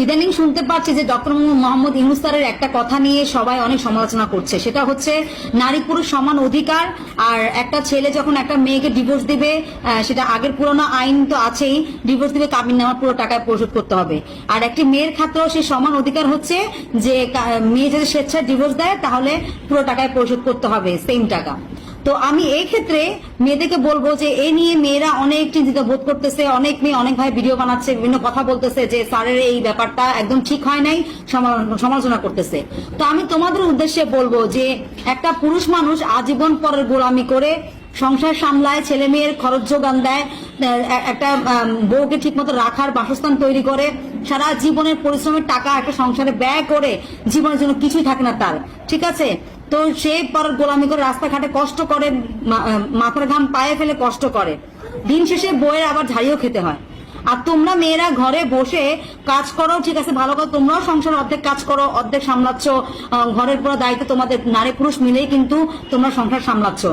ইদানিং শুনতে পাচ্ছি যে ডক্টর মোহাম্মদ ইউনূস স্যারের একটা কথা নিয়ে সবাই অনেক সমালোচনা করছে, সেটা হচ্ছে নারী পুরুষ সমান অধিকার। আর একটা ছেলে যখন একটা মেয়েকে ডিভোর্স দিবে, সেটা আগের পুরোনো আইন তো আছেই, ডিভোর্স দিবে কাবিননামা পুরো টাকায় পরিশোধ করতে হবে। আর একটি মেয়ের ক্ষেত্রেও সেই সমান অধিকার হচ্ছে যে মেয়ে যদি স্বেচ্ছায় ডিভোর্স দেয় তাহলে পুরো টাকায় পরিশোধ করতে হবে, সেম টাকা। তো আমি এই ক্ষেত্রে মেয়েদেরকে বলবো যে এই নিয়ে মেয়েরা অনেক চিন্তিত বোধ করতেছে, অনেক মেয়ে অনেক ভাই ভিডিও বানাচ্ছে, বিভিন্ন কথা বলতেছে যে স্যারের এই ব্যাপারটা একদম ঠিক হয় নাই, সমালোচনা করতেছে। তো আমি তোমাদের উদ্দেশ্যে বলবো যে একটা পুরুষ মানুষ আজীবন পরের গোলামি করে সংসার সামলায়, ছেলে মেয়ের খরচ যোগান দেয়, একটা বউকে ঠিক মতো রাখার বাসস্থান তৈরি করে, সারা জীবনের পরিশ্রমের টাকা একটা সংসারে ব্যয় করে, জীবনের জন্য কিছুই থাকে না তার, ঠিক আছে। তো সে পর গোলামি করে রাস্তাঘাটে কষ্ট করে, মাথার ঘাম পায়ে ফেলে কষ্ট করে, দিন শেষে বইয়ের আবার ঝাড়িও খেতে হয়। আর তোমরা মেয়েরা ঘরে বসে কাজ করো, ঠিক আছে, ভালো করে, তোমরাও সংসার অর্ধেক কাজ করো, অর্ধেক সামলাচ্ছ, ঘরের পুরো দায়িত্ব তোমাদের, নারী পুরুষ মিলেই কিন্তু তোমরা সংসার সামলাচ্ছ।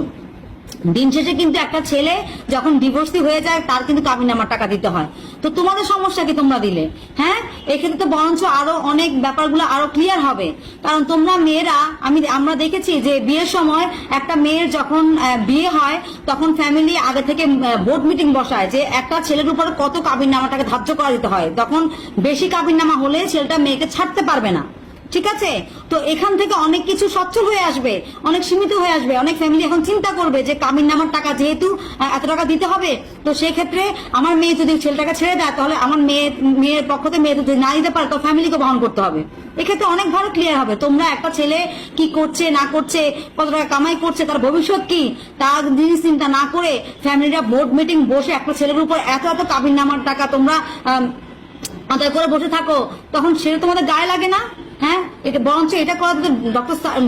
দিন শেষে কিন্তু একটা ছেলে যখন ডিভোর্সি হয়ে যায় তার কিন্তু কাবিননামার টাকা দিতে হয়। তো তোমাদের সমস্যা কি তোমরা দিলে? হ্যাঁ, এক্ষেত্রে তো বরঞ্চ আরো অনেক ব্যাপারগুলো আরো ক্লিয়ার হবে। কারণ তোমরা মেয়েরা, আমরা দেখেছি যে বিয়ের সময় একটা মেয়ের যখন বিয়ে হয় তখন ফ্যামিলি আগে থেকে বোর্ড মিটিং বসায় যে একটা ছেলের উপর কত কাবিননামাটাকে ধার্য করা দিতে হয়। তখন বেশি কাবিননামা হলে ছেলেটা মেয়েকে ছাড়তে পারবে না, ঠিক আছে। তো এখান থেকে অনেক কিছু সচ্ছল হয়ে আসবে, অনেক সীমিত হয়ে আসবে। অনেক ফ্যামিলি এখন চিন্তা করবে যে কাবিননামার টাকা যেহেতু এত টাকা দিতে হবে, তো সেক্ষেত্রে আমার মেয়ে যদি ছেলেটাকে ছেড়ে দেয় তাহলে আমার মেয়ের পক্ষ থেকে মেয়ে যদি না দিতে পারে তো ফ্যামিলিকে বহন করতে হবে। এক্ষেত্রে অনেক ভালো ক্লিয়ার হবে। তোমরা একটা ছেলে কি করছে না করছে, কত টাকা কামাই করছে, তার ভবিষ্যৎ কি, তার জিনিস চিন্তা না করে ফ্যামিলিরা বোর্ড মিটিং বসে একটা ছেলের উপর এত এত কাবিননামার টাকা তোমরা আদায় করে বসে থাকো, তখন সেটা তোমাদের গায়ে লাগে না? হ্যাঁ, এটা বরঞ্চ এটা করা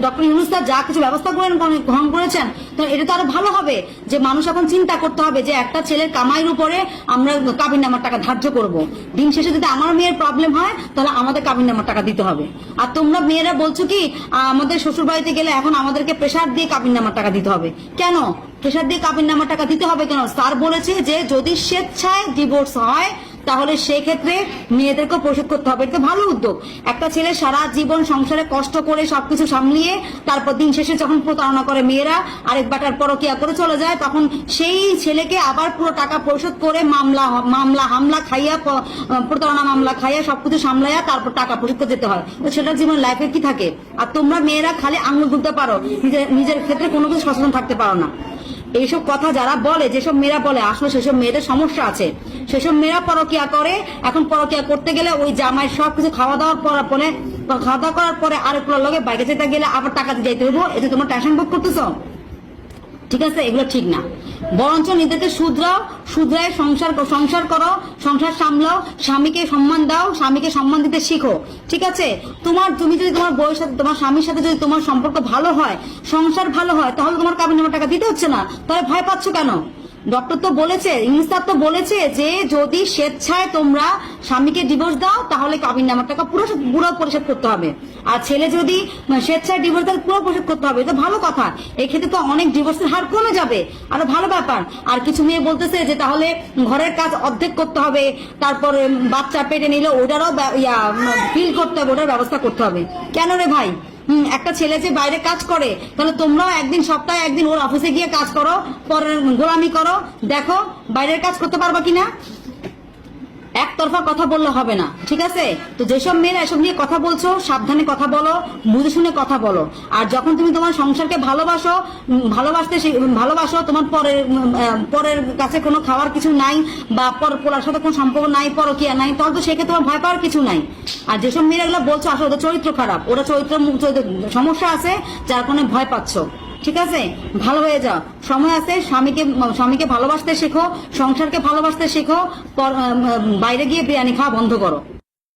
ডক্টর ইউনূস স্যার যা কিছু ব্যবস্থা গ্রহণ করেছেন, তো এটা তো আরো ভালো হবে যে মানুষ এখন চিন্তা করতে হবে যে একটা ছেলের কামাইয়ের উপরে আমরা কাবিননামার টাকা ধার্য করব। দিন শেষে যদি আমার মেয়ের প্রবলেম হয় তাহলে আমাদের কাবিননামার টাকা দিতে হবে। আর তোমরা মেয়েরা বলছো কি আমাদের শ্বশুর বাড়িতে গেলে এখন আমাদেরকে প্রেসার দিয়ে কাবিননামার টাকা দিতে হবে। কেন প্রেসার দিয়ে কাবিননামার টাকা দিতে হবে? কেন? স্যার বলেছে যে যদি স্বেচ্ছায় ডিভোর্স হয় তাহলে সেক্ষেত্রে মেয়েদেরকে পরিশোধ করতে হবে। এটা ভালো উদ্যোগ। একটা ছেলে সারা জীবন সংসারে কষ্ট করে সবকিছু সামলিয়ে তারপর দিন শেষে যখন প্রতারণা করে মেয়েরা, আরেক বাটার পরকিয়া করে চলে যায়, তখন সেই ছেলেকে আবার পুরো টাকা পরিশোধ করে হামলা খাইয়া, প্রতারণা মামলা খাইয়া সবকিছু সামলাইয়া তারপর টাকা পরিশোধ করতে যেতে হয়। তো সেটার জীবন লাইফে কি থাকে? আর তোমরা মেয়েরা খালি আঙুল তুলতে পারো, নিজের ক্ষেত্রে কোনো কিছু সচেতন থাকতে পারো না। এইসব কথা যারা বলে, যেসব মেয়েরা বলে, আসলে সেসব মেয়েদের সমস্যা আছে। সেসব মেয়েরা পরকিয়া করে, এখন পরকিয়া করতে গেলে ওই জামাই সবকিছু খাওয়া দাওয়া করার পরে আরেকগুলোর লগে বাইরে যেতে গেলে আবার টাকা দিয়ে যাইতে হবো, এতে তোমার টেনশন বোধ করতেছো? ঠিক আছে, এগুলো ঠিক না। বরঞ্চ নিজেকে শুধরায় সংসার করো, সংসার সামলাও, স্বামীকে সম্মান দাও, স্বামীকে সম্মান দিতে শিখো, ঠিক আছে। তুমি যদি তোমার বউয়ের সাথে, তোমার স্বামীর সাথে যদি তোমার সম্পর্ক ভালো হয়, সংসার ভালো হয়, তাহলে তোমার কাবিননামার টাকা দিতে হচ্ছে না। তাহলে ভয় পাচ্ছ কেন? ডক্টর তো বলেছে, ইউনূস স্যার তো বলেছে যে যদি স্বেচ্ছায় তোমরা স্বামীকে ডিভোর্স দাও তাহলে কাবিননামার টাকা পুরো পরিশোধ করতে হবে। আর ছেলে যদি স্বেচ্ছায় ডিভোর্স দেয় পুরো পরিশোধ করতে হবে। এটা ভালো কথা। এক্ষেত্রে তো অনেক ডিভোর্সের হার কমে যাবে, আরো ভালো ব্যাপার। আর কিছু মেয়ে বলতেছে যে তাহলে ঘরের কাজ অর্ধেক করতে হবে, তারপরে বাচ্চা পেটে নিলে ওটারও ফিল করতে হবে, ওটার ব্যবস্থা করতে হবে। কেন রে ভাই? একটা ছেলে যে বাইরে কাজ করে, তাহলে তোমরাও একদিন, সপ্তাহে একদিন ওর অফিসে গিয়ে কাজ করো, পরে গোলামি করো, দেখো বাইরের কাজ করতে পারবা কিনা। একতরফা কথা বললে হবে না, ঠিক আছে। তো যেসব মেয়েরা এসব নিয়ে কথা বলছো, সাবধানে কথা বলো, বুঝে শুনে কথা বলো। আর যখন তুমি তোমার সংসারকে ভালোবাসো, তোমার পরের কাছে কোনো খাওয়ার কিছু নাই, বা পোলার সাথে কোনো সম্পর্ক নাই, পরকিয়া নাই, তাহলে তো সেক্ষেত্রে তোমার ভয় পাওয়ার কিছু নাই। আর যেসব মেয়েরা এগুলো বলছো আসলে ওদের চরিত্র খারাপ, ওরা চরিত্র সমস্যা আছে, যার কারণে ভয় পাচ্ছ। ঠিক আছে, ভালো হয়ে যাও, সময় আছে। স্বামীকে ভালোবাসতে শেখো, সংসারকে ভালোবাসতে শেখো, বাইরে গিয়ে বিরিয়ানি খাওয়া বন্ধ করো।